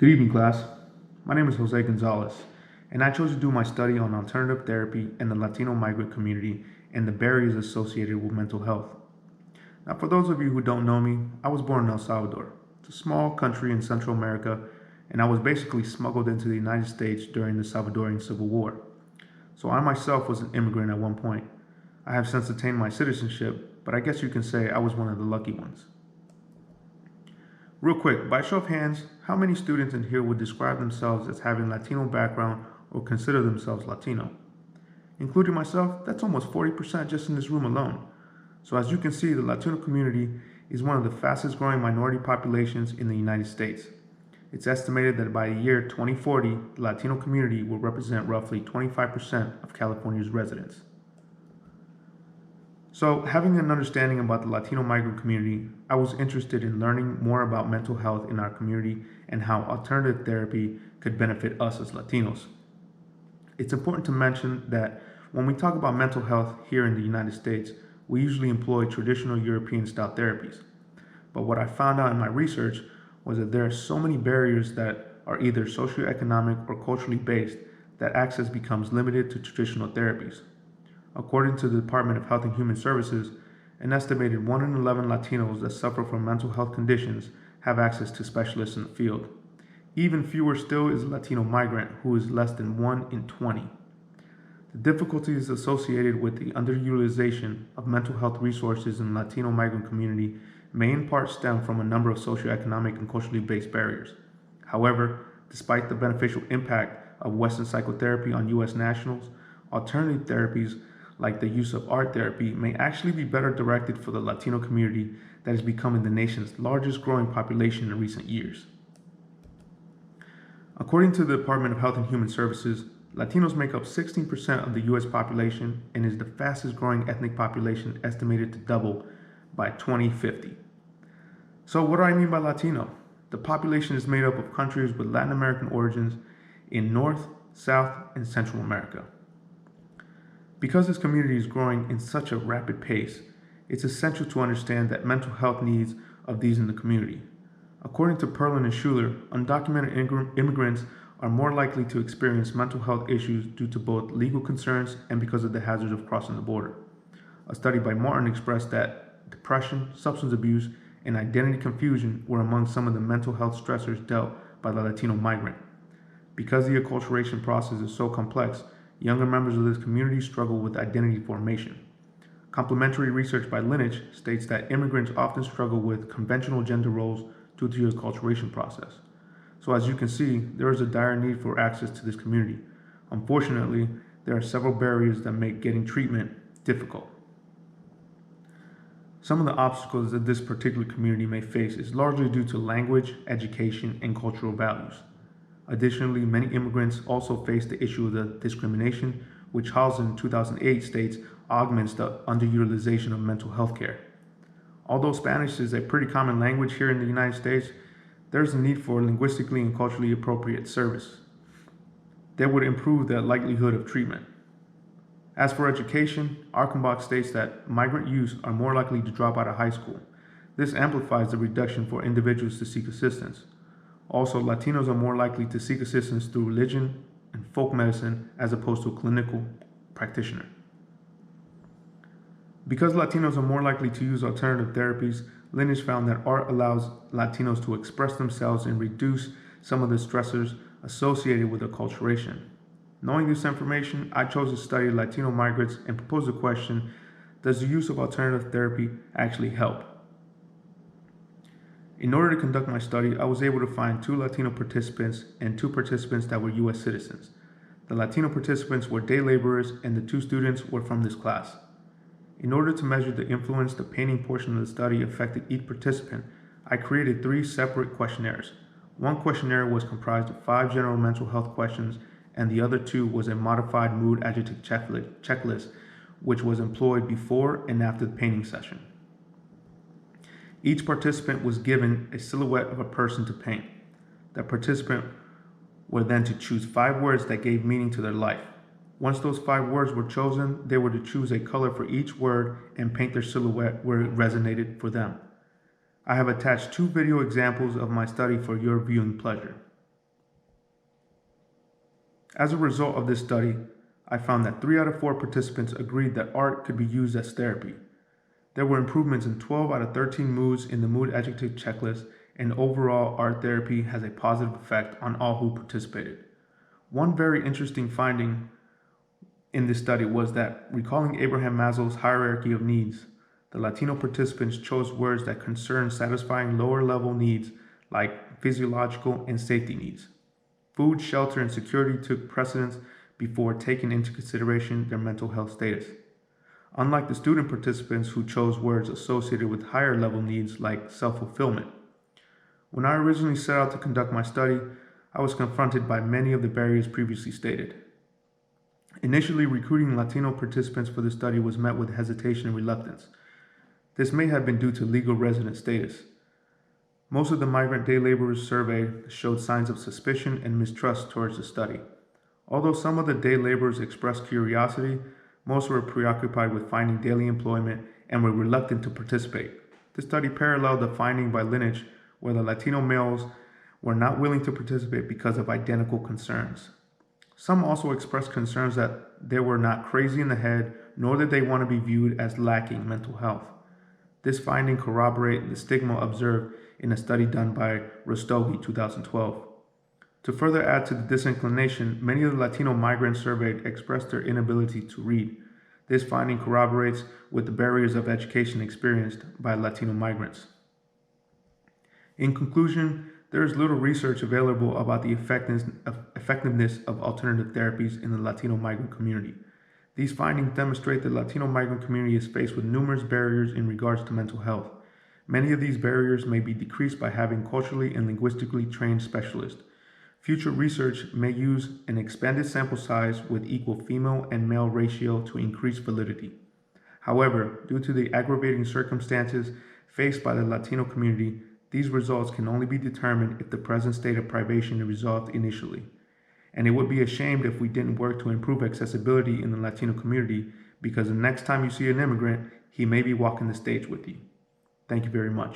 Good evening, class. My name is Jose Gonzalez, and I chose to do my study on alternative therapy in the Latino migrant community and the barriers associated with mental health. Now, for those of you who don't know me, I was born in El Salvador. It's a small country in Central America, and I was basically smuggled into the United States during the Salvadorian Civil War. So I myself was an immigrant at one point. I have since attained my citizenship, but I guess you can say I was one of the lucky ones. Real quick, by show of hands, how many students in here would describe themselves as having Latino background or consider themselves Latino? Including myself, that's almost 40% just in this room alone. So as you can see, the Latino community is one of the fastest growing minority populations in the United States. It's estimated that by the year 2040, the Latino community will represent roughly 25% of California's residents. So, having an understanding about the Latino migrant community, I was interested in learning more about mental health in our community and how alternative therapy could benefit us as Latinos. It's important to mention that when we talk about mental health here in the United States, we usually employ traditional European-style therapies. But what I found out in my research was that there are so many barriers that are either socioeconomic or culturally based that access becomes limited to traditional therapies. According to the Department of Health and Human Services, an estimated 1 in 11 Latinos that suffer from mental health conditions have access to specialists in the field. Even fewer still is a Latino migrant, who is less than 1 in 20. The difficulties associated with the underutilization of mental health resources in the Latino migrant community may in part stem from a number of socioeconomic and culturally based barriers. However, despite the beneficial impact of Western psychotherapy on U.S. nationals, alternative therapies like the use of art therapy may actually be better directed for the Latino community that is becoming the nation's largest growing population in recent years. According to the Department of Health and Human Services, Latinos make up 16% of the U.S. population and is the fastest growing ethnic population, estimated to double by 2050. So what do I mean by Latino? The population is made up of countries with Latin American origins in North, South, and Central America. Because this community is growing in such a rapid pace, it's essential to understand that mental health needs of these in the community. According to Perlin and Schuler, undocumented immigrants are more likely to experience mental health issues due to both legal concerns and because of the hazards of crossing the border. A study by Martin expressed that depression, substance abuse, and identity confusion were among some of the mental health stressors dealt by the Latino migrant. Because the acculturation process is so complex, younger members of this community struggle with identity formation. Complementary research by Lineage states that immigrants often struggle with conventional gender roles due to the acculturation process. So as you can see, there is a dire need for access to this community. Unfortunately, there are several barriers that make getting treatment difficult. Some of the obstacles that this particular community may face is largely due to language, education, and cultural values. Additionally, many immigrants also face the issue of the discrimination, which Hausen in 2008 states augments the underutilization of mental health care. Although Spanish is a pretty common language here in the United States, there's a need for linguistically and culturally appropriate service that would improve the likelihood of treatment. As for education, Archenbach states that migrant youth are more likely to drop out of high school. This amplifies the reduction for individuals to seek assistance. Also, Latinos are more likely to seek assistance through religion and folk medicine as opposed to a clinical practitioner. Because Latinos are more likely to use alternative therapies, Lineage found that art allows Latinos to express themselves and reduce some of the stressors associated with acculturation. Knowing this information, I chose to study Latino migrants and propose the question, does the use of alternative therapy actually help? In order to conduct my study, I was able to find 2 Latino participants and 2 participants that were U.S. citizens. The Latino participants were day laborers and the 2 students were from this class. In order to measure the influence the painting portion of the study affected each participant, I created 3 separate questionnaires. One questionnaire was comprised of 5 general mental health questions, and the other 2 was a modified mood adjective checklist, which was employed before and after the painting session. Each participant was given a silhouette of a person to paint. The participant were then to choose 5 words that gave meaning to their life. Once those 5 words were chosen, they were to choose a color for each word and paint their silhouette where it resonated for them. I have attached 2 video examples of my study for your viewing pleasure. As a result of this study, I found that 3 out of 4 participants agreed that art could be used as therapy. There were improvements in 12 out of 13 moods in the mood adjective checklist, and overall, art therapy has a positive effect on all who participated. One very interesting finding in this study was that, recalling Abraham Maslow's hierarchy of needs, the Latino participants chose words that concerned satisfying lower level needs like physiological and safety needs. Food, shelter, and security took precedence before taking into consideration their mental health status. Unlike the student participants who chose words associated with higher level needs like self-fulfillment. When I originally set out to conduct my study, I was confronted by many of the barriers previously stated. Initially, recruiting Latino participants for the study was met with hesitation and reluctance. This may have been due to legal resident status. Most of the migrant day laborers surveyed showed signs of suspicion and mistrust towards the study. Although some of the day laborers expressed curiosity, most were preoccupied with finding daily employment and were reluctant to participate. The study paralleled the finding by lineage, where the Latino males were not willing to participate because of identical concerns. Some also expressed concerns that they were not crazy in the head, nor did they want to be viewed as lacking mental health. This finding corroborates the stigma observed in a study done by Rastogi, 2012. To further add to the disinclination, many of the Latino migrants surveyed expressed their inability to read. This finding corroborates with the barriers of education experienced by Latino migrants. In conclusion, there is little research available about the effectiveness of alternative therapies in the Latino migrant community. These findings demonstrate the Latino migrant community is faced with numerous barriers in regards to mental health. Many of these barriers may be decreased by having culturally and linguistically trained specialists. Future research may use an expanded sample size with equal female and male ratio to increase validity. However, due to the aggravating circumstances faced by the Latino community, these results can only be determined if the present state of privation is resolved initially. And it would be a shame if we didn't work to improve accessibility in the Latino community, because the next time you see an immigrant, he may be walking the stage with you. Thank you very much.